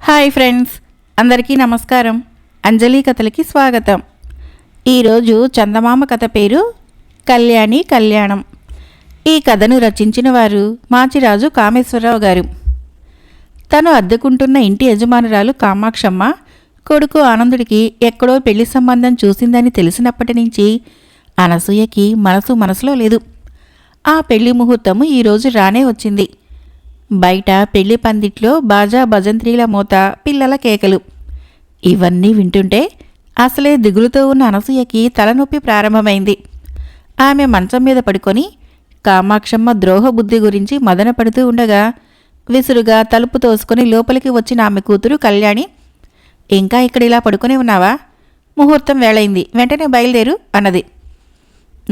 Hi friends, అందరికీ నమస్కారం. అంజలి కథలకి స్వాగతం. ఈరోజు చందమామ కథ పేరు కళ్యాణి కళ్యాణం. ఈ కథను రచించిన వారు మాచిరాజు కామేశ్వరరావు గారు. తను అద్దెకుంటున్న ఇంటి యజమానురాలు కామాక్షమ్మ కొడుకు ఆనందుడికి ఎక్కడో పెళ్లి సంబంధం చూసిందని తెలిసినప్పటి నుంచి అనసూయకి మనసులో లేదు. ఆ పెళ్లి ముహూర్తము ఈరోజు రానే వచ్చింది. బయట పెళ్లి పందిట్లో బాజా భజంత్రీల మోత, పిల్లల కేకలు. ఇవన్నీ వింటుంటే అసలే దిగులుతో ఉన్న అనసూయకి తలనొప్పి ప్రారంభమైంది. ఆమె మంచం మీద పడుకొని కామాక్షమ్మ ద్రోహ బుద్ధి గురించి మదన పడుతూ ఉండగా విసురుగా తలుపు తోసుకొని లోపలికి వచ్చిన ఆమె కూతురు కళ్యాణి, ఇంకా ఇక్కడ ఇలా పడుకొని ఉన్నావా? ముహూర్తం వేళైంది, వెంటనే బయలుదేరు అన్నది.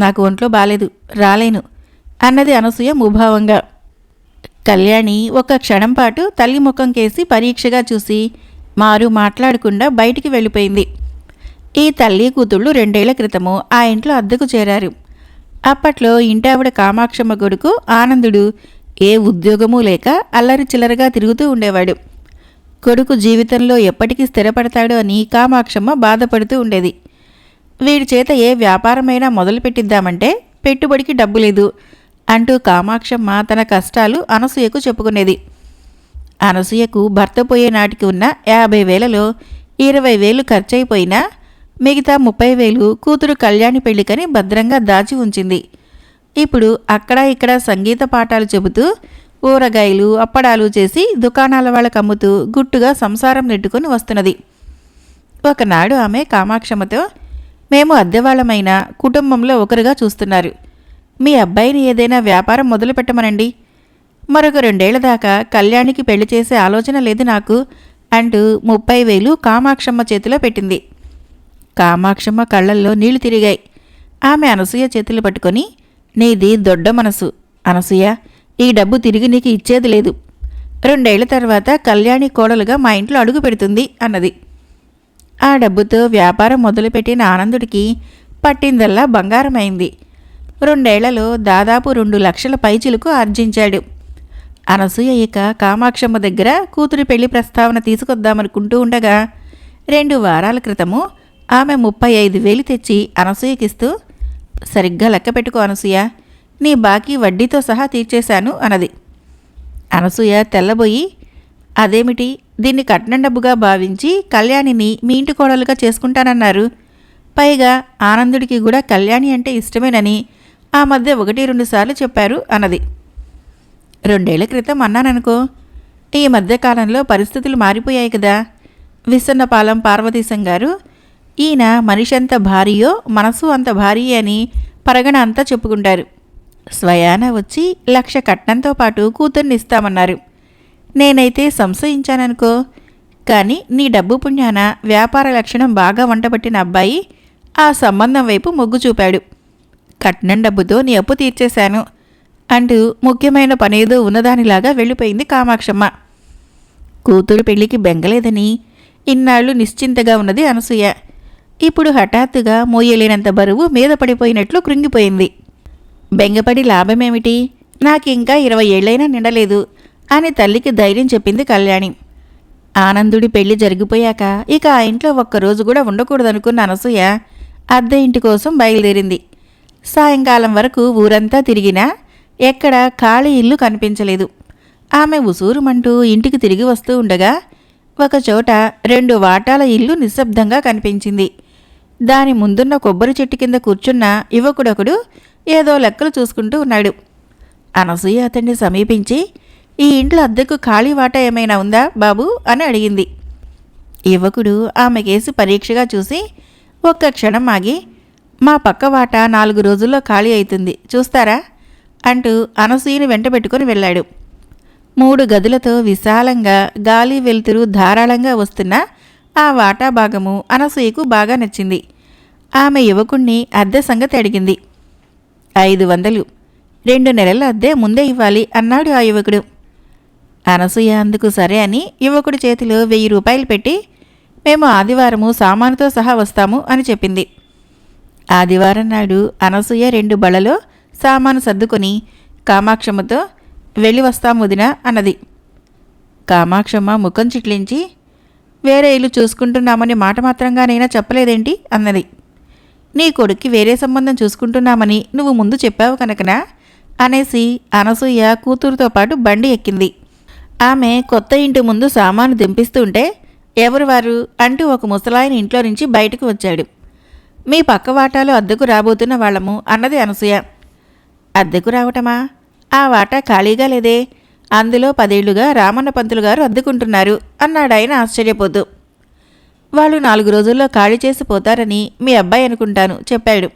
నాకు ఒంట్లో బాలేదు, రాలేను అన్నది అనసూయ ముభావంగా. కళ్యాణి ఒక క్షణం పాటు తల్లి ముఖం కేసి పరీక్షగా చూసి మారు మాట్లాడకుండా బయటికి వెళ్ళిపోయింది. ఈ తల్లి కూతుళ్ళు 2 ఏళ్ల క్రితము ఆ ఇంట్లో అద్దెకు చేరారు. అప్పట్లో ఇంటావిడ కామాక్షమ్మ కొడుకు ఆనందుడు ఏ ఉద్యోగమూ లేక అల్లరి చిల్లరగా తిరుగుతూ ఉండేవాడు. కొడుకు జీవితంలో ఎప్పటికీ స్థిరపడతాడో అని కామాక్షమ్మ బాధపడుతూ ఉండేది. వీడి చేత ఏ వ్యాపారమైనా మొదలు పెట్టిద్దామంటే పెట్టుబడికి డబ్బు లేదు అంటూ కామాక్షమ్మ తన కష్టాలు అనసూయకు చెప్పుకునేది. అనసూయకు భర్త పోయే నాటికి ఉన్న 50,000లో 20,000 ఖర్చయిపోయినా మిగతా 30,000 కూతురు కళ్యాణి పెళ్లికని భద్రంగా దాచి ఉంచింది. ఇప్పుడు అక్కడ ఇక్కడ సంగీత పాఠాలు చెబుతూ ఊరగాయలు అప్పడాలు చేసి దుకాణాల వాళ్ళకు అమ్ముతూ గుట్టుగా సంసారం నెట్టుకుని వస్తున్నది. ఒకనాడు ఆమె కామాక్షమ్మతో, మేము అద్దెవాళ్ళమైన కుటుంబంలో ఒకరుగా చూస్తున్నారు. మీ అబ్బాయిని ఏదైనా వ్యాపారం మొదలు పెట్టమనండి. మరొక 2 ఏళ్ల దాకా కళ్యాణికి పెళ్లి చేసే ఆలోచన లేదు నాకు అంటూ 30,000 కామాక్షమ్మ చేతిలో పెట్టింది. కామాక్షమ్మ కళ్ళల్లో నీళ్లు తిరిగాయి. ఆమె అనసూయ చేతులు పట్టుకొని, నీది దొడ్డ మనసు అనసూయ, ఈ డబ్బు తిరిగి నీకు ఇచ్చేది లేదు. 2 ఏళ్ల తర్వాత కళ్యాణి కోడలుగా మా ఇంట్లో అడుగు పెడుతుంది అన్నది. ఆ డబ్బుతో వ్యాపారం మొదలుపెట్టిన ఆనందుడికి పట్టిందల్లా బంగారమైంది. 2 ఏళ్లలో దాదాపు 2 లక్షల పైచిలకు ఆర్జించాడు. అనసూయ ఇక కామాక్షమ్మ దగ్గర కూతురి పెళ్లి ప్రస్తావన తీసుకొద్దామనుకుంటూ ఉండగా 2 వారాల క్రితము ఆమె 35,000 తెచ్చి అనసూయకిస్తూ, సరిగ్గా లెక్క పెట్టుకో అనసూయ, నీ బాకీ వడ్డీతో సహా తీర్చేశాను అన్నది. అనసూయ తెల్లబోయి, అదేమిటి, దీన్ని కట్నం డబ్బుగా భావించి కళ్యాణిని మీ ఇంటి కోడలుగా చేసుకుంటానన్నారు. పైగా ఆనందుడికి కూడా కళ్యాణి అంటే ఇష్టమేనని ఆ మధ్య 1-2 సార్లు చెప్పారు అన్నది. 2 ఏళ్ల క్రితం అన్నాననుకో. ఈ మధ్యకాలంలో పరిస్థితులు మారిపోయాయి కదా. విసన్నపాలెం పార్వతీశం గారు, ఈయన మనిషి ఎంత భారీయో మనసు అంత భారీ అని పరగణ అంతా చెప్పుకుంటారు. స్వయాన వచ్చి 1,00,000 కట్నంతో పాటు కూతుర్ని ఇస్తామన్నారు. నేనైతే సంశయించాననుకో. కానీ నీ డబ్బు పుణ్యాన వ్యాపార లక్షణం బాగా వంటబట్టిన అబ్బాయి ఆ సంబంధం వైపు మొగ్గు చూపాడు. కట్నం డబ్బుతో నీ అప్పు తీర్చేశాను అంటూ ముఖ్యమైన పనేదో ఉన్నదానిలాగా వెళ్ళిపోయింది కామాక్షమ్మ. కూతురు పెళ్లికి బెంగలేదని ఇన్నాళ్లు నిశ్చింతగా ఉన్నది అనసూయ. ఇప్పుడు హఠాత్తుగా మోయలేనంత బరువు మీద పడిపోయినట్లు కృంగిపోయింది. బెంగపడి లాభమేమిటి, నాకింకా 20 ఏళ్లైనా నిండలేదు అని తల్లికి ధైర్యం చెప్పింది కళ్యాణి. ఆనందుడి పెళ్లి జరిగిపోయాక ఇక ఆ ఇంట్లో ఒక్కరోజు కూడా ఉండకూడదనుకున్న అనసూయ అద్దె ఇంటి కోసం బయలుదేరింది. సాయంకాలం వరకు ఊరంతా తిరిగినా ఎక్కడ ఖాళీ ఇల్లు కనిపించలేదు. ఆమె ఉసూరుమంటూ ఇంటికి తిరిగి వస్తూ ఉండగా ఒకచోట 2 వాటాల ఇల్లు నిశ్శబ్దంగా కనిపించింది. దాని ముందున్న కొబ్బరి చెట్టు కింద కూర్చున్న యువకుడొకడు ఏదో లెక్కలు చూసుకుంటూ ఉన్నాడు. అనసూయ అతన్ని సమీపించి, ఈ ఇంట్లో అద్దెకు ఖాళీ వాటా ఏమైనా ఉందా బాబు అని అడిగింది. యువకుడు ఆమె కేసు పరీక్షగా చూసి ఒక్క క్షణం ఆగి, మా పక్క వాటా 4 రోజుల్లో ఖాళీ అవుతుంది, చూస్తారా అంటూ అనసూయని వెంట పెట్టుకుని వెళ్ళాడు. 3 గదులతో విశాలంగా గాలి వెలుతురు ధారాళంగా వస్తున్న ఆ వాటా భాగము అనసూయకు బాగా నచ్చింది. ఆమె యువకుణ్ణి అద్దె సంగతి అడిగింది. 500, 2 నెలల అద్దె ముందే ఇవ్వాలి అన్నాడు ఆ యువకుడు. అనసూయ అందుకు సరే అని యువకుడి చేతిలో 1,000 రూపాయలు పెట్టి, మేము ఆదివారము సామానుతో సహా వస్తాము అని చెప్పింది. ఆదివారం నాడు అనసూయ 2 బళ్ళలో సామాను సర్దుకొని కామాక్షమ్మతో, వెళ్ళి వస్తాం వదినా అన్నది. కామాక్షమ్మ ముఖం చిట్లించి, వేరే ఇల్లు చూసుకుంటున్నామని మాట మాత్రంగానైనా చెప్పలేదేంటి అన్నది. నీ కొడుక్కి వేరే సంబంధం చూసుకుంటున్నామని నువ్వు ముందు చెప్పావు కనుకనా అనేసి అనసూయ కూతురుతో పాటు బండి ఎక్కింది. ఆమె కొత్త ఇంటి ముందు సామాను దింపిస్తుంటే ఎవరు వారు అంటూ ఒక ముసలాయన ఇంట్లో నుంచి బయటకు వచ్చాడు. మీ పక్క వాటాలో అద్దెకు రాబోతున్న వాళ్ళము అన్నది అనసూయ. అద్దెకు రావటమా? ఆ వాటా ఖాళీగా లేదే, అందులో 10 ఏళ్లుగా రామన్న పంతులు గారు అద్దెకుంటున్నారు అన్నాడాయన ఆశ్చర్యపోతూ. వాళ్ళు 4 రోజుల్లో ఖాళీ చేసి పోతారని మీ అబ్బాయి అనుకుంటాను చెప్పాడు.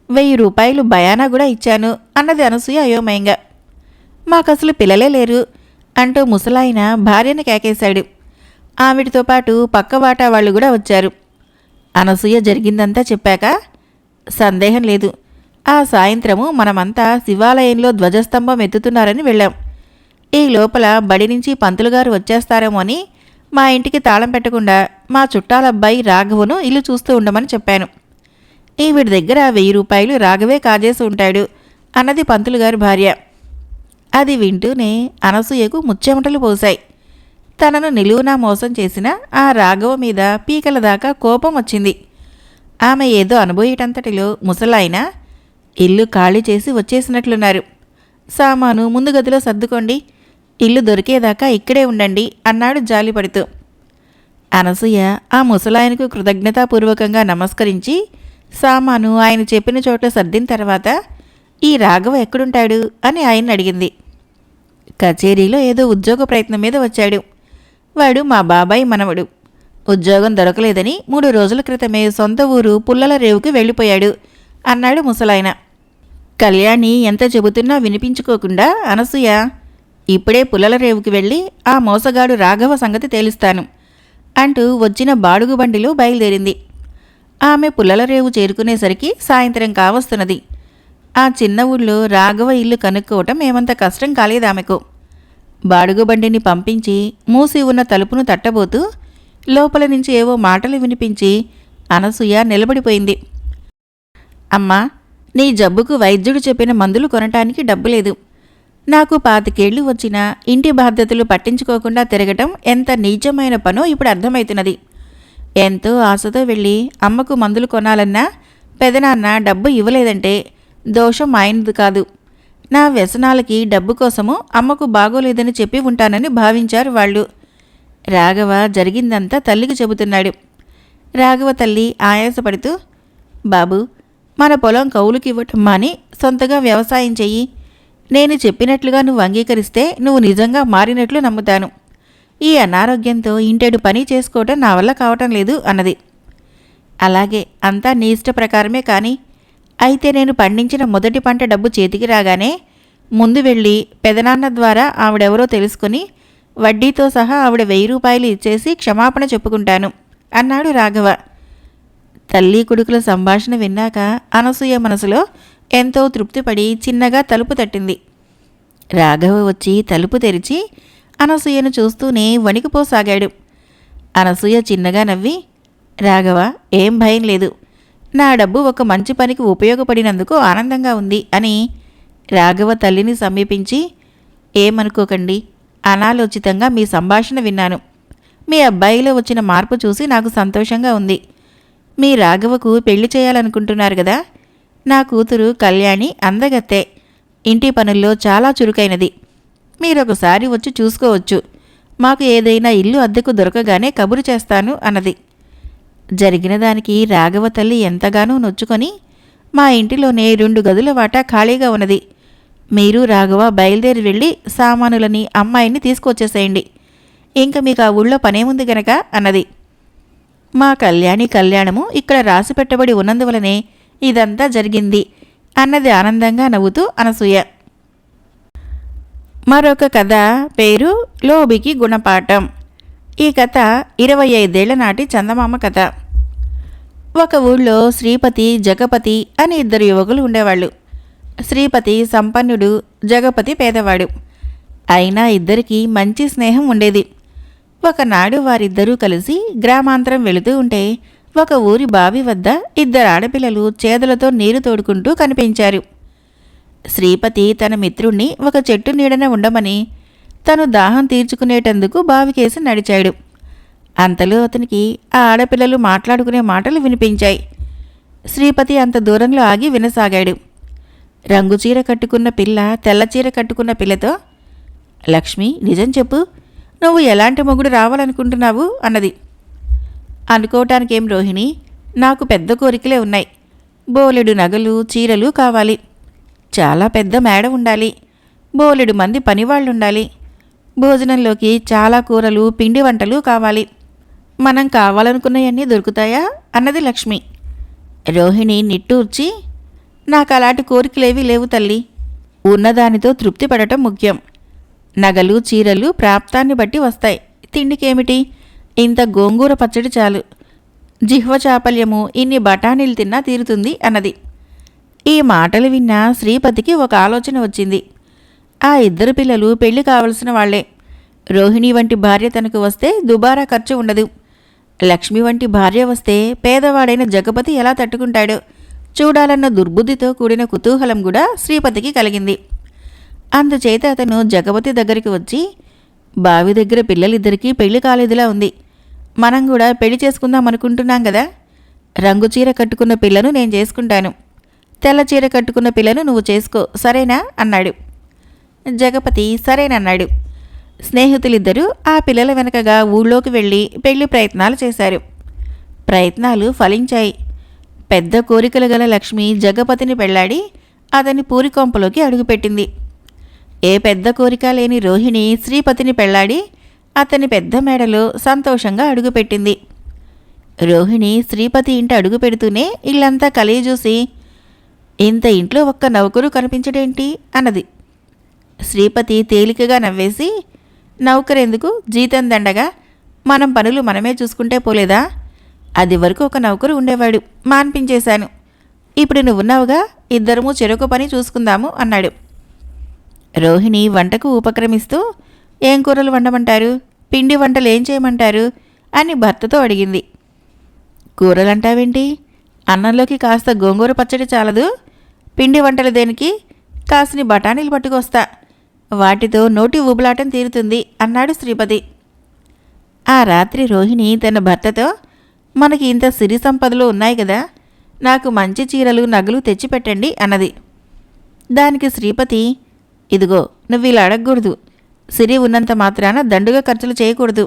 1000 రూపాయలు బయానా కూడా ఇచ్చాను అన్నది అనసూయ అయోమయంగా. మాకసలు పిల్లలే లేరు అంటూ ముసలాయన భార్యను కేకేశాడు. ఆవిడితో పాటు పక్క వాటా వాళ్ళు కూడా వచ్చారు. అనసూయ జరిగిందంతా చెప్పాక, సందేహం లేదు, ఆ సాయంత్రము మనమంతా శివాలయంలో ధ్వజస్తంభం ఎత్తుతున్నారని వెళ్ళాం. ఈ లోపల బడి నుంచి పంతులుగారు వచ్చేస్తారేమో అని మా ఇంటికి తాళం పెట్టకుండా మా చుట్టాలబ్బాయి రాఘవను ఇల్లు చూస్తూ ఉండమని చెప్పాను. ఈవిడి దగ్గర 1000 రూపాయలు రాఘవే కాజేసి ఉంటాడు అన్నది పంతులుగారి భార్య. అది వింటూనే అనసూయకు ముచ్చెమటలు పోశాయి. తనను నిలువునా మోసం చేసిన ఆ రాఘవ మీద పీకల దాకా కోపం వచ్చింది. ఆమె ఏదో అనుభూయటంతటిలో ముసలాయన, ఇల్లు ఖాళీ చేసి వచ్చేసినట్లున్నారు, సామాను ముందు గదిలో సర్దుకోండి, ఇల్లు దొరికేదాకా ఇక్కడే ఉండండి అన్నాడు జాలిపడుతూ. అనసూయ ఆ ముసలాయనకు కృతజ్ఞతాపూర్వకంగా నమస్కరించి సామాను ఆయన చెప్పిన చోట్ల సర్దిన తర్వాత, ఈ రాఘవ ఎక్కడుంటాడు అని ఆయన్ని అడిగింది. కచేరీలో ఏదో ఉద్యోగ ప్రయత్నం మీద వచ్చాడు. వాడు మా బాబాయ్ మనవడు. ఉద్యోగం దొరకలేదని 3 రోజుల క్రితమే సొంత ఊరు పుల్లల రేవుకి వెళ్ళిపోయాడు అన్నాడు ముసలాయన. కళ్యాణి ఎంత చెబుతున్నా వినిపించుకోకుండా అనసూయ, ఇప్పుడే పుల్లల రేవుకి వెళ్ళి ఆ మోసగాడు రాఘవ సంగతి తేలుస్తాను అంటూ వచ్చిన బాడుగు బండిలో బయలుదేరింది. ఆమె పుల్లల రేవు చేరుకునేసరికి సాయంత్రం కావస్తున్నది. ఆ చిన్న ఊళ్ళో రాఘవ ఇల్లు కనుక్కోవటం ఏమంత కష్టం కాలేదామెకు. బాడుగు బండిని పంపించి మూసి ఉన్న తలుపును తట్టబోతూ లోపల నుంచి ఏవో మాటలు వినిపించి అనసూయ నిలబడిపోయింది. అమ్మా, నీ జబ్బుకు వైద్యుడు చెప్పిన మందులు కొనటానికి డబ్బు లేదు. నాకు 25 ఏళ్లు వచ్చినా ఇంటి బాధ్యతలు పట్టించుకోకుండా తిరగటం ఎంత నీచమైన పనో ఇప్పుడు అర్థమవుతున్నది. ఎంతో ఆశతో వెళ్ళి అమ్మకు మందులు కొనాలన్నా పెదనాన్న డబ్బు ఇవ్వలేదంటే దోషం ఆయనది కాదు. నా వ్యసనాలకి డబ్బు కోసము అమ్మకు బాగోలేదని చెప్పి ఉంటానని భావించారు వాళ్ళు. రాఘవ జరిగిందంతా తల్లికి చెబుతున్నాడు. రాఘవ తల్లి ఆయాసపడుతూ, బాబు, మన పొలం కౌలుకి ఇవ్వటం మాని సొంతగా వ్యవసాయం చెయ్యి. నేను చెప్పినట్లుగా నువ్వు అంగీకరిస్తే నువ్వు నిజంగా మారినట్లు నమ్ముతాను. ఈ అనారోగ్యంతో ఇంటెడు పని చేసుకోవటం నా వల్ల కావటం లేదు అన్నది. అలాగే, అంతా నీ ఇష్ట ప్రకారమే. కానీ అయితే నేను పండించిన మొదటి పంట డబ్బు చేతికి రాగానే ముందు వెళ్ళి పెదనాన్న ద్వారా ఆవిడెవరో తెలుసుకుని వడ్డీతో సహా ఆవిడ 1000 రూపాయలు ఇచ్చేసి క్షమాపణ చెప్పుకుంటాను అన్నాడు రాఘవ. తల్లి కొడుకుల సంభాషణ విన్నాక అనసూయ మనసులో ఎంతో తృప్తిపడి చిన్నగా తలుపు తట్టింది. రాఘవ వచ్చి తలుపు తెరిచి అనసూయను చూస్తూనే వణికిపోసాగాడు. అనసూయ చిన్నగా నవ్వి, రాఘవ, ఏం భయం లేదు, నా డబ్బు ఒక మంచి పనికి ఉపయోగపడినందుకు ఆనందంగా ఉంది అని రాఘవ తల్లిని సమీపించి, ఏమనుకోకండి, అనాలోచితంగా మీ సంభాషణ విన్నాను. మీ అబ్బాయిలో వచ్చిన మార్పు చూసి నాకు సంతోషంగా ఉంది. మీ రాఘవకు పెళ్లి చేయాలనుకుంటున్నారు కదా. నా కూతురు కళ్యాణి అందగత్తే, ఇంటి పనుల్లో చాలా చురుకైనది. మీరొకసారి వచ్చి చూసుకోవచ్చు. మాకు ఏదైనా ఇల్లు అద్దెకు దొరకగానే కబురు చేస్తాను అన్నది. జరిగిన దానికి రాఘవ తల్లి ఎంతగానో నొచ్చుకొని, మా ఇంటిలోనే 2 గదుల వాటా ఖాళీగా ఉన్నది. మీరు రాఘవ బయలుదేరి వెళ్ళి సామానులని అమ్మాయిని తీసుకొచ్చేసేయండి. ఇంక మీకు ఆ ఊళ్ళో పనేముంది గనక అన్నది. మా కళ్యాణి కళ్యాణము ఇక్కడ రాసి పెట్టబడి ఉన్నందువలనే ఇదంతా జరిగింది అన్నది ఆనందంగా నవ్వుతూ అనసూయ. మరొక కథ పేరు లోబికి గుణపాఠం. ఈ కథ 25 ఏళ్ల నాటి చందమామ కథ. ఒక ఊళ్ళో శ్రీపతి, జగపతి అని 2 యువకులు ఉండేవాళ్ళు. శ్రీపతి సంపన్నుడు, జగపతి పేదవాడు. అయినా ఇద్దరికీ మంచి స్నేహం ఉండేది. ఒకనాడు వారిద్దరూ కలిసి గ్రామాంతరం వెళుతూ ఉంటే ఒక ఊరి బావి వద్ద 2 ఆడపిల్లలు చేతులతో నీరు తోడుకుంటూ కనిపించారు. శ్రీపతి తన మిత్రుణ్ణి ఒక చెట్టు నీడన ఉండమని తను దాహం తీర్చుకునేటందుకు బావికేసి నడిచాడు. అంతలో అతనికి ఆ ఆడపిల్లలు మాట్లాడుకునే మాటలు వినిపించాయి. శ్రీపతి అంత దూరంలో ఆగి వినసాగాడు. రంగు చీర కట్టుకున్న పిల్ల తెల్ల చీర కట్టుకున్న పిల్లతో, లక్ష్మి, నిజం చెప్పు, నువ్వు ఎలాంటి మొగుడు రావాలనుకుంటున్నావు అన్నది. అనుకోవటానికేం రోహిణి, నాకు పెద్ద కోరికలే ఉన్నాయి. బోలెడు నగలు చీరలు కావాలి. చాలా పెద్ద మేడ ఉండాలి. బోలెడు మంది పనివాళ్లుండాలి. భోజనంలోకి చాలా కూరలు పిండి వంటలు కావాలి. మనం కావాలనుకున్నవన్నీ దొరుకుతాయా అన్నది లక్ష్మి. రోహిణి నిట్టూర్చి, నాకు అలాంటి కోరికలేవీ లేవు తల్లి. ఉన్నదానితో తృప్తి పడటం ముఖ్యం. నగలు చీరలు ప్రాప్తాన్ని బట్టి వస్తాయి. తిండికేమిటి, ఇంత గోంగూర పచ్చడి చాలు. జిహ్వ చాపల్యము ఇన్ని బఠానీలు తిన్నా తీరుతుంది అన్నది. ఈ మాటలు విన్న శ్రీపతికి ఒక ఆలోచన వచ్చింది. ఆ ఇద్దరు పిల్లలు పెళ్లి కావలసిన వాళ్లే. రోహిణి వంటి భార్య తనకు వస్తే దుబారా ఖర్చు ఉండదు. లక్ష్మి వంటి భార్య వస్తే పేదవాడైన జగపతి ఎలా తట్టుకుంటాడో చూడాలన్న దుర్బుద్ధితో కూడిన కుతూహలం కూడా శ్రీపతికి కలిగింది. అందుచేత అతను జగపతి దగ్గరికి వచ్చి, బావి దగ్గర పిల్లలిద్దరికీ పెళ్లి కాలేదులా ఉంది. మనం కూడా పెళ్లి చేసుకుందాం అనుకుంటున్నాం కదా. రంగు చీర కట్టుకున్న పిల్లను నేను చేసుకుంటాను. తెల్ల చీర కట్టుకున్న పిల్లను నువ్వు చేసుకో, సరేనా అన్నాడు. జగపతి సరేనన్నాడు. స్నేహితులిద్దరూ ఆ పిల్లల వెనకగా ఊళ్ళోకి వెళ్ళి పెళ్లి ప్రయత్నాలు చేశారు. ప్రయత్నాలు ఫలించాయి. పెద్ద కోరికలు గల లక్ష్మి జగపతిని పెళ్లాడి అతని పూరికొంపలోకి అడుగుపెట్టింది. ఏ పెద్ద కోరిక లేని రోహిణి శ్రీపతిని పెళ్లాడి అతని పెద్ద మేడలో సంతోషంగా అడుగుపెట్టింది. రోహిణి శ్రీపతి ఇంట అడుగు పెడుతూనే ఇల్లంతా కలిగి చూసి, ఇంత ఇంట్లో ఒక్క నౌకరు కనిపించడేంటి అన్నది. శ్రీపతి తేలికగా నవ్వేసి, నౌకరెందుకు, జీతం దండగా, మనం పనులు మనమే చూసుకుంటే పోలేదా? అది వరకు ఒక నౌకరు ఉండేవాడు, మాన్పించేశాను. ఇప్పుడు నువ్వున్నావుగా, ఇద్దరము చెరొక పని చూసుకుందాము అన్నాడు. రోహిణి వంటకు ఉపక్రమిస్తూ, ఏం కూరలు వండమంటారు, పిండి వంటలు ఏం చేయమంటారు అని భర్తతో అడిగింది. కూరలంటావేంటి, అన్నంలోకి కాస్త గోంగూర పచ్చడి చాలదు. పిండి వంటలు దేనికి, కాసిని బఠానీలు పట్టుకొస్తా, వాటితో నోటి ఊబులాటం తీరుతుంది అన్నాడు శ్రీపతి. ఆ రాత్రి రోహిణి తన భర్తతో, మనకి ఇంత సిరి సంపదలు ఉన్నాయి కదా, నాకు మంచి చీరలు నగలు తెచ్చిపెట్టండి అన్నది. దానికి శ్రీపతి, ఇదిగో నువ్వు ఇలా అడగకూడదు. సిరి ఉన్నంత మాత్రాన దండుగా ఖర్చులు చేయకూడదు.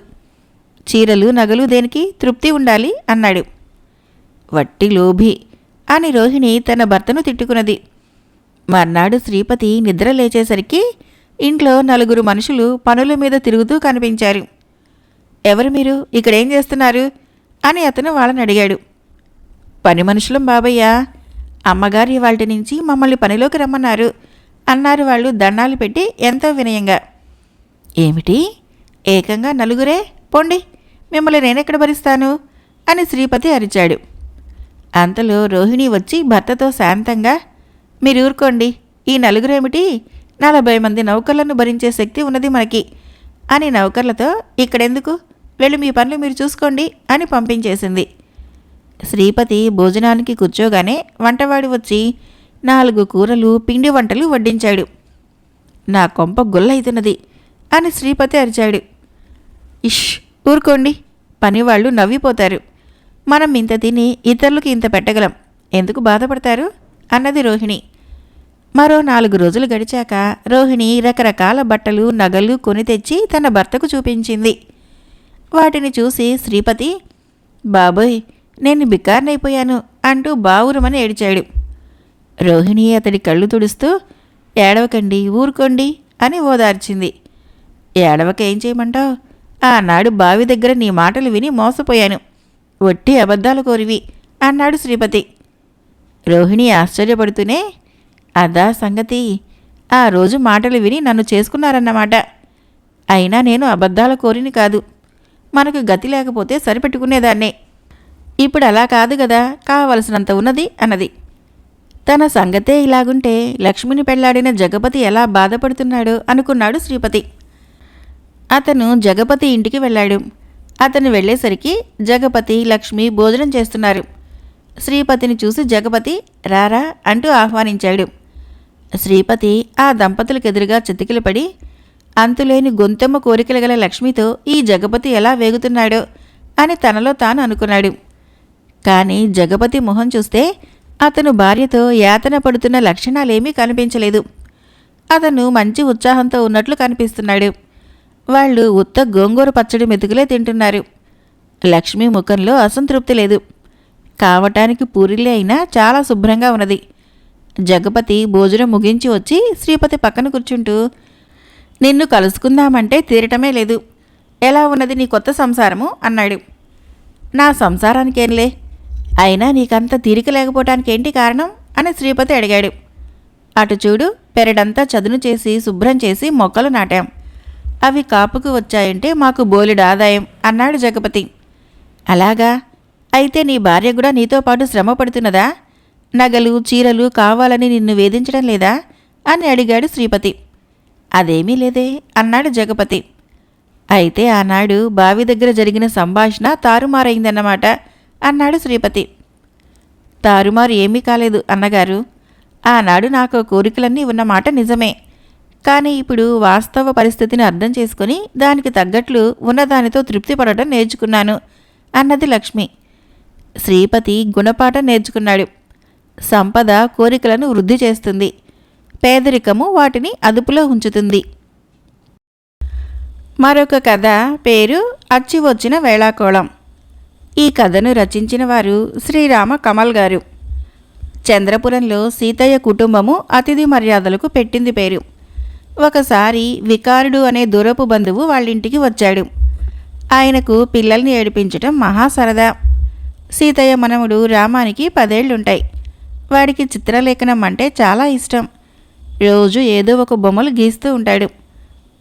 చీరలు నగలు దేనికి, తృప్తి ఉండాలి అన్నాడు. వట్టి లోభి అని రోహిణి తన భర్తను తిట్టుకున్నది. మర్నాడు శ్రీపతి నిద్ర లేచేసరికి ఇంట్లో 4 మనుషులు పనుల మీద తిరుగుతూ కనిపించారు. ఎవరు మీరు, ఇక్కడేం చేస్తున్నారు అని అతను వాళ్ళని అడిగాడు. పని మనుషులం బాబయ్య, అమ్మగారు ఇవాల్టి నుంచి మమ్మల్ని పనిలోకి రమ్మన్నారు అన్నారు వాళ్ళు దండాలు పెట్టి ఎంతో వినయంగా. ఏమిటి, ఏకంగా 4 పోండి, మిమ్మల్ని నేనెక్కడ భరిస్తాను అని శ్రీపతి అరిచాడు. అంతలో రోహిణి వచ్చి భర్తతో శాంతంగా, మీరు ఊరుకోండి, ఈ 4 ఏమిటి, 40 మంది నౌకర్లను భరించే శక్తి ఉన్నది మనకి అని నౌకర్లతో, ఇక్కడెందుకు, వెళ్ళి మీ పనులు మీరు చూసుకోండి అని పంపించేసింది. శ్రీపతి భోజనానికి కూర్చోగానే వంటవాడి వచ్చి 4 కూరలు పిండి వంటలు వడ్డించాడు. నా కొంప గుల్లయితున్నది అని శ్రీపతి అరిచాడు. ఇష్, ఊరుకోండి, పనివాళ్ళు నవ్విపోతారు. మనం ఇంత తిని ఇతరులకు ఇంత పెట్టగలం, ఎందుకు బాధపడతారు అన్నది రోహిణి. మరో 4 రోజులు గడిచాక రోహిణి రకరకాల బట్టలు నగలు కొని తెచ్చి తన భర్తకు చూపించింది. వాటిని చూసి శ్రీపతి, బాబోయ్, నేను బికార్నైపోయాను అంటూ బావురమని ఏడిచాడు. రోహిణి అతడి కళ్ళు తుడుస్తూ, ఏడవకండి, ఊరుకోండి అని ఓదార్చింది. ఏడవక ఏం చేయమంటావు, ఆనాడు బావి దగ్గర నీ మాటలు విని మోసపోయాను, ఒట్టి అబద్ధాలు కోరివి అన్నాడు శ్రీపతి. రోహిణి ఆశ్చర్యపడుతూనే, అదా సంగతి, ఆ రోజు మాటలు విని నన్ను చేసుకున్నారన్నమాట. అయినా నేను అబద్ధాల కోరిని కాదు, మనకు గతి లేకపోతే సరిపెట్టుకునేదాన్నే. ఇప్పుడు అలా కాదు కదా, కావలసినంత ఉన్నది అన్నది. తన సంగతే ఇలాగుంటే లక్ష్మిని పెళ్లాడిన జగపతి ఎలా బాధపడుతున్నాడో అనుకున్నాడు శ్రీపతి. అతను జగపతి ఇంటికి వెళ్ళాడు. అతను వెళ్ళేసరికి జగపతి లక్ష్మి భోజనం చేస్తున్నారు. శ్రీపతిని చూసి జగపతి, రారా అంటూ ఆహ్వానించాడు. శ్రీపతి ఆ దంపతులకెదురుగా చితికిలపడి, అంతులేని గొంతెమ్మ కోరికలు గల లక్ష్మితో ఈ జగపతి ఎలా వేగుతున్నాడో అని తనలో తాను అనుకున్నాడు. కానీ జగపతి మొహం చూస్తే అతను భార్యతో యాతన పడుతున్న లక్షణాలేమీ కనిపించలేదు. అతను మంచి ఉత్సాహంతో ఉన్నట్లు కనిపిస్తున్నాడు. వాళ్ళు ఉత్త గోంగూర పచ్చడి మెతుకులే తింటున్నారు. లక్ష్మి ముఖంలో అసంతృప్తి లేదు. కావటానికి పూరిలే అయినా చాలా శుభ్రంగా ఉన్నది. జగపతి భోజనం ముగించి వచ్చి శ్రీపతి పక్కన కూర్చుంటూ, నిన్ను కలుసుకుందామంటే తీరటమే లేదు. ఎలా ఉన్నది నీ కొత్త సంసారము అన్నాడు. నా సంసారానికేంలే, అయినా నీకంత తీరిక లేకపోవటానికి ఏంటి కారణం అని శ్రీపతి అడిగాడు. అటు చూడు, పెరడంతా చదును చేసి శుభ్రం చేసి మొక్కలు నాటాం. అవి కాపుకు వచ్చాయంటే మాకు బోలెడు ఆదాయం అన్నాడు జగపతి. అలాగా, అయితే నీ భార్య కూడా నీతో పాటు శ్రమ పడుతున్నదా? నగలు చీరలు కావాలని నిన్ను వేధించడం లేదా అని అడిగాడు శ్రీపతి. అదేమీ లేదే అన్నాడు జగపతి. అయితే ఆనాడు బావి దగ్గర జరిగిన సంభాషణ తారుమారైందన్నమాట అన్నాడు శ్రీపతి. తారుమారు ఏమీ కాలేదు అన్నగారు. ఆనాడు నాకు కోరికలన్నీ ఉన్నమాట నిజమే. కానీ ఇప్పుడు వాస్తవ పరిస్థితిని అర్థం చేసుకుని దానికి తగ్గట్లు ఉన్నదానితో తృప్తి పడటం నేర్చుకున్నాను అన్నది లక్ష్మి. శ్రీపతి గుణపాఠం నేర్చుకున్నాడు. సంపద కోరికలను వృద్ధి చేస్తుంది, పేదరికము వాటిని అదుపులో ఉంచుతుంది. మరొక కథ పేరు అచ్చి వచ్చిన వేళాకోళం. ఈ కథను రచించిన వారు శ్రీరామ కమల్ గారు. చంద్రపురంలో సీతయ్య కుటుంబము అతిథి మర్యాదలకు పెట్టింది పేరు. ఒకసారి వికారుడు అనే దూరపు బంధువు వాళ్ళింటికి వచ్చాడు. ఆయనకు పిల్లల్ని ఏడిపించటం మహా సరదా. సీతయ్య మనముడు రామానికి 10 ఏళ్లుంటాయి. వాడికి చిత్రలేఖనం అంటే చాలా ఇష్టం. రోజు ఏదో ఒక బొమ్మలు గీస్తూ ఉంటాడు.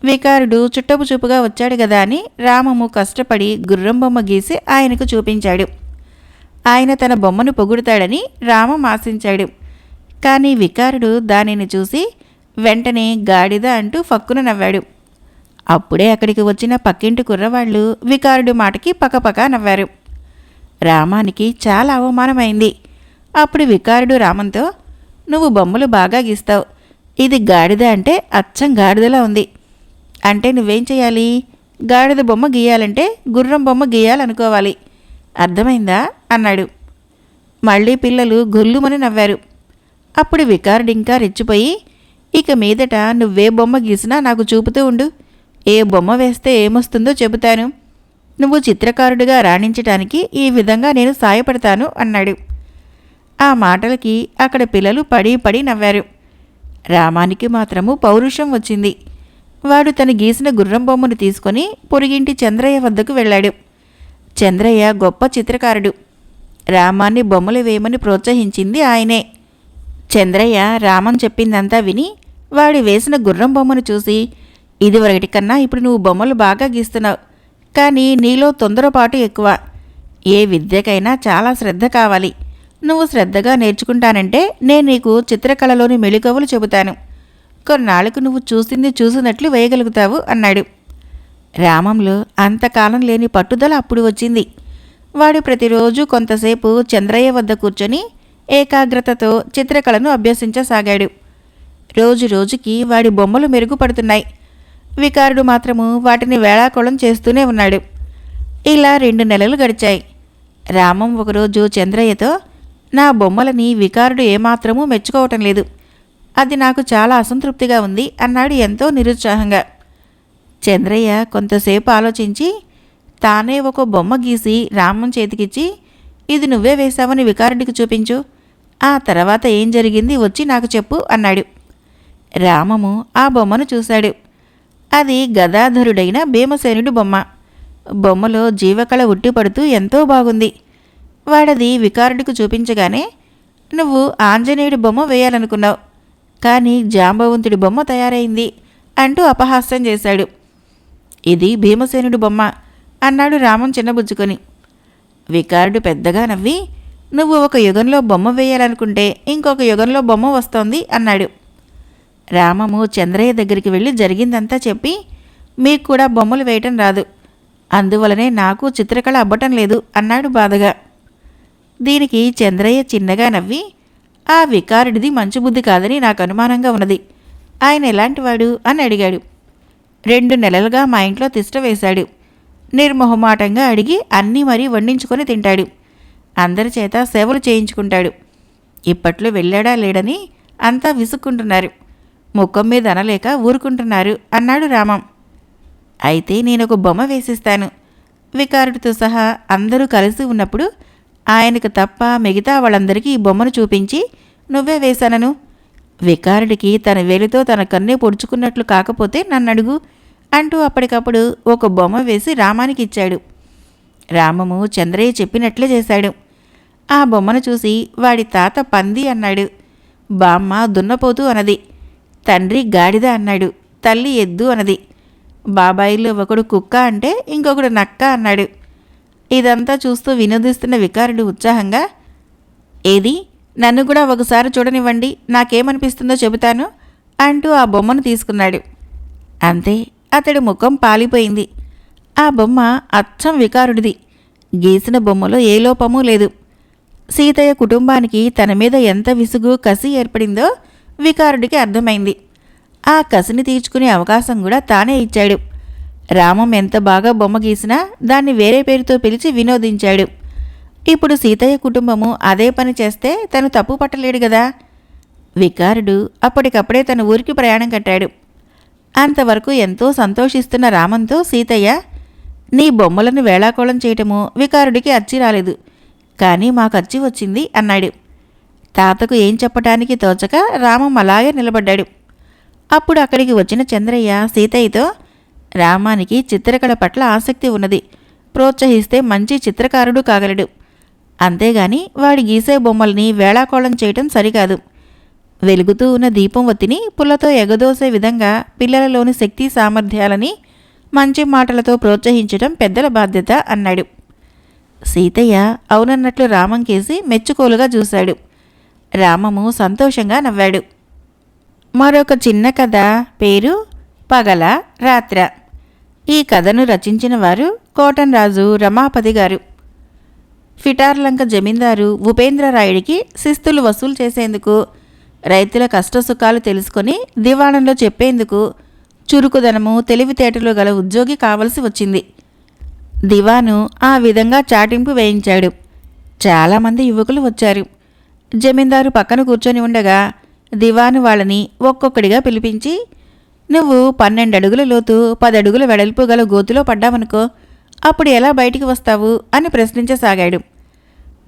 వికారుడు చుట్టపు చూపుగా వచ్చాడు గదా అని రామము కష్టపడి గుర్రం బొమ్మ గీసి ఆయనకు చూపించాడు. ఆయన తన బొమ్మను పొగుడుతాడని రామం ఆశించాడు. కానీ వికారుడు దానిని చూసి వెంటనే గాడిద అంటూ ఫక్కున నవ్వాడు. అప్పుడే అక్కడికి వచ్చిన పక్కింటి కుర్రవాళ్ళు వికారుడు మాటకి పకపక నవ్వారు. రామానికి చాలా అవమానమైంది. అప్పుడు వికారుడు రామంతో, నువ్వు బొమ్మలు బాగా గీస్తావు, ఇది గాడిద అంటే అచ్చం గాడిదలా ఉంది. అంటే నువ్వేం చేయాలి? గాడిద బొమ్మ గీయాలంటే గుర్రం బొమ్మ గీయాలనుకోవాలి. అర్థమైందా అన్నాడు. మళ్ళీ పిల్లలు గొల్లుమని నవ్వారు. అప్పుడు వికారుడు ఇంకా రెచ్చిపోయి, ఇక మీదట నువ్వే బొమ్మ గీసినా నాకు చూపుతూ ఉండు. ఏ బొమ్మ వేస్తే ఏమొస్తుందో చెబుతాను. నువ్వు చిత్రకారుడిగా రాణించటానికి ఈ విధంగా నేను సాయపడతాను అన్నాడు. ఆ మాటలకి అక్కడ పిల్లలు పడి పడి నవ్వారు. రామానికి మాత్రము పౌరుషం వచ్చింది. వాడు తను గీసిన గుర్రం బొమ్మను తీసుకొని పొరుగింటి చంద్రయ్య వద్దకు వెళ్ళాడు. చంద్రయ్య గొప్ప చిత్రకారుడు. రామాన్ని బొమ్మలు వేయమని ప్రోత్సహించింది ఆయనే. చంద్రయ్య రామన్ చెప్పిందంతా విని వాడు వేసిన గుర్రం బొమ్మను చూసి, ఇదివరకటి కన్నా ఇప్పుడు నువ్వు బొమ్మలు బాగా గీస్తున్నావు, కానీ నీలో తొందరపాటు ఎక్కువ. ఏ విద్యకైనా చాలా శ్రద్ధ కావాలి. నువ్వు శ్రద్ధగా నేర్చుకుంటానంటే నేను నీకు చిత్రకళలోని మెళుకువలు చెబుతాను. కొన్నాళ్లకు నువ్వు చూసింది చూసినట్లు వేయగలుగుతావు అన్నాడు. రామంలో అంతకాలం లేని పట్టుదల అప్పుడు వచ్చింది. వాడు ప్రతిరోజు కొంతసేపు చంద్రయ్య వద్ద కూర్చొని ఏకాగ్రతతో చిత్రకళను అభ్యసించసాగాడు. రోజు రోజుకి వాడి బొమ్మలు మెరుగుపడుతున్నాయి. వికారుడు మాత్రము వాటిని వేళాకోళం చేస్తూనే ఉన్నాడు. ఇలా 2 నెలలు గడిచాయి. రామం ఒకరోజు చంద్రయ్యతో, నా బొమ్మలని వికారుడు ఏమాత్రమూ మెచ్చుకోవటం లేదు. అది నాకు చాలా అసంతృప్తిగా ఉంది అన్నాడు ఎంతో నిరుత్సాహంగా. చంద్రయ్య కొంతసేపు ఆలోచించి తానే ఒక బొమ్మ గీసి రామం చేతికిచ్చి, ఇది నువ్వే వేశావని వికారుడికి చూపించు. ఆ తర్వాత ఏం జరిగింది వచ్చి నాకు చెప్పు అన్నాడు. రామము ఆ బొమ్మను చూశాడు. అది గదాధరుడైన భీమసేనుడి బొమ్మ. బొమ్మలో జీవకళ ఉట్టిపడుతూ ఎంతో బాగుంది. వాడది వికారుడికి చూపించగానే, నువ్వు ఆంజనేయుడి బొమ్మ వేయాలనుకున్నావు, కానీ జాంబవంతుడి బొమ్మ తయారైంది అంటూ అపహాస్యం చేశాడు. ఇది భీమసేనుడి బొమ్మ అన్నాడు రామం చిన్నబుచ్చుకొని. వికారుడు పెద్దగా నవ్వి, నువ్వు ఒక యుగంలో బొమ్మ వేయాలనుకుంటే ఇంకొక యుగంలో బొమ్మ వస్తోంది అన్నాడు. రామము చంద్రయ్య దగ్గరికి వెళ్ళి జరిగిందంతా చెప్పి, మీకు కూడా బొమ్మలు వేయటం రాదు, అందువలనే నాకు చిత్రకళ అబ్బటం లేదు అన్నాడు బాధగా. దీనికి చంద్రయ్య చిన్నగా నవ్వి, ఆ వికారుడిది మంచి బుద్ధి కాదని నాకు అనుమానంగా ఉన్నది. ఆయన ఎలాంటివాడు అని అడిగాడు. 2 నెలలుగా మా ఇంట్లో తిష్ట వేశాడు. నిర్మొహమాటంగా అడిగి అన్నీ మరీ వండించుకొని తింటాడు. అందరి చేత సేవలు చేయించుకుంటాడు. ఇప్పట్లో వెళ్ళాడా లేడని అంతా విసుక్కుంటున్నారు. ముఖం మీద అనలేక ఊరుకుంటున్నారు అన్నాడు రామం. అయితే నేనొక బొమ్మ వేసిస్తాను. వికారుడితో సహా అందరూ కలిసి ఉన్నప్పుడు ఆయనకు తప్ప మిగతా వాళ్ళందరికీ ఈ బొమ్మను చూపించి నువ్వే వేశానను. వికారుడికి తన వేలితో తన కన్నే పొడుచుకున్నట్లు కాకపోతే నన్నడుగు అంటూ అప్పటికప్పుడు ఒక బొమ్మ వేసి రామానికి ఇచ్చాడు. రామము చంద్రయ్య చెప్పినట్లే చేశాడు. ఆ బొమ్మను చూసి వాడి తాత పంది అన్నాడు. బామ్మ దున్నపోతూ అన్నది. తండ్రి గాడిద అన్నాడు. తల్లి ఎద్దు అన్నది. బాబాయిలో ఒకడు కుక్క అంటే ఇంకొకడు నక్క అన్నాడు. ఇదంతా చూస్తూ వినోదిస్తున్న వికారుడు ఉత్సాహంగా, ఏది నన్ను కూడా ఒకసారి చూడనివ్వండి, నాకేమనిపిస్తుందో చెబుతాను అంటూ ఆ బొమ్మను తీసుకున్నాడు. అంతే, అతడి ముఖం పాలిపోయింది. ఆ బొమ్మ అచ్చం వికారుడిది. గీసిన బొమ్మలో ఏ లోపమూ లేదు. సీతయ్య కుటుంబానికి తన మీద ఎంత విసుగు కసి ఏర్పడిందో వికారుడికి అర్థమైంది. ఆ కసిని తీర్చుకునే అవకాశం కూడా తానే ఇచ్చాడు. రామం ఎంత బాగా బొమ్మ గీసినా దాన్ని వేరే పేరుతో పిలిచి వినోదించాడు. ఇప్పుడు సీతయ్య కుటుంబము అదే పని చేస్తే తను తప్పు పట్టలేడు గదా. వికారుడు అప్పటికప్పుడే తన ఊరికి ప్రయాణం కట్టాడు. అంతవరకు ఎంతో సంతోషిస్తున్న రామంతో సీతయ్య, నీ బొమ్మలను వేళాకోళం చేయటము వికారుడికి అచ్చి రాలేదు, కానీ మాకచ్చి వచ్చింది అన్నాడు. తాతకు ఏం చెప్పటానికి తోచక రామం అలాగే నిలబడ్డాడు. అప్పుడు అక్కడికి వచ్చిన చంద్రయ్య సీతయ్యతో, రామానికి చిత్రకళ పట్ల ఆసక్తి ఉన్నది, ప్రోత్సహిస్తే మంచి చిత్రకారుడు కాగలడు. అంతేగాని వాడి గీసే బొమ్మల్ని వేళాకోళం చేయటం సరికాదు. వెలుగుతూ ఉన్న దీపం ఒత్తిని పుల్లతో ఎగదోసే విధంగా పిల్లలలోని శక్తి సామర్థ్యాలని మంచి మాటలతో ప్రోత్సహించటం పెద్దల బాధ్యత అన్నాడు. సీతయ్య అవునన్నట్లు రామం కేసి మెచ్చుకోలుగా చూశాడు. రామము సంతోషంగా నవ్వాడు. మరొక చిన్న కథ, పేరు పగల రాత్ర. ఈ కథను రచించిన వారు కోటన్రాజు రమాపతి గారు. ఫిటార్లంక జమీందారు ఉపేంద్రరాయుడికి శిస్తులు వసూలు చేసేందుకు, రైతుల కష్టసుఖాలు తెలుసుకొని దివాణంలో చెప్పేందుకు చురుకుదనము తెలివితేటలు గల ఉద్యోగి కావలసి వచ్చింది. దివాను ఆ విధంగా చాటింపు వేయించాడు. చాలామంది యువకులు వచ్చారు. జమీందారు పక్కన కూర్చొని ఉండగా దివాను వాళ్ళని ఒక్కొక్కడిగా పిలిపించి, నువ్వు 12 అడుగుల లోతు 10 అడుగుల వెడల్పు గల గోతులో పడ్డావనుకో, అప్పుడు ఎలా బయటికి వస్తావు అని ప్రశ్నించసాగాడు.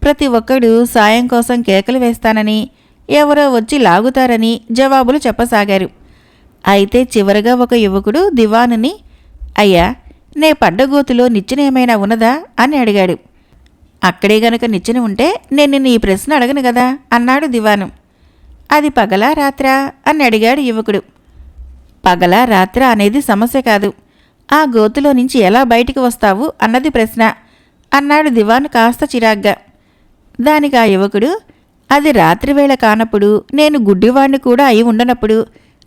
ప్రతి ఒక్కడు సాయం కోసం కేకలు వేస్తానని, ఎవరో వచ్చి లాగుతారని జవాబులు చెప్పసాగారు. అయితే చివరగా ఒక యువకుడు దివానుని, అయ్యా, నే పడ్డ గోతులో నిచ్చెన ఏమైనా ఉన్నదా అని అడిగాడు. అక్కడే గనక నిచ్చెన ఉంటే నేను నిన్ను ఈ ప్రశ్న అడగను కదా అన్నాడు దివాను. అది పగలా రాత్రా అని అడిగాడు యువకుడు. పగలా రాత్ర అనేది సమస్య కాదు, ఆ గోతులో నుంచి ఎలా బయటికి వస్తావు అన్నది ప్రశ్న అన్నాడు దివాను కాస్త చిరాగ్గా. దానికి ఆ యువకుడు, అది రాత్రివేళ కానప్పుడు, నేను గుడ్డివాణ్ణి కూడా అయి ఉండనప్పుడు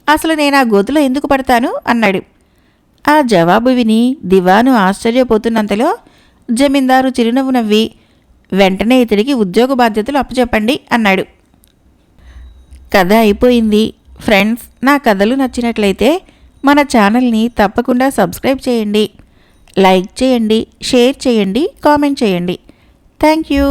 అసలు నేను ఆ గోతులో ఎందుకు పడతాను అన్నాడు. ఆ జవాబు విని దివాను ఆశ్చర్యపోతున్నంతలో జమీందారు చిరునవ్వు నవ్వి, వెంటనే ఇతడికి ఉద్యోగ బాధ్యతలు అప్పచెప్పండి అన్నాడు. కథ అయిపోయింది. ఫ్రెండ్స్, నా కథలు నచ్చినట్లయితే మన ఛానల్ని తప్పకుండా సబ్స్క్రైబ్ చేయండి, లైక్ చేయండి, షేర్ చేయండి, కామెంట్ చేయండి. Thank you.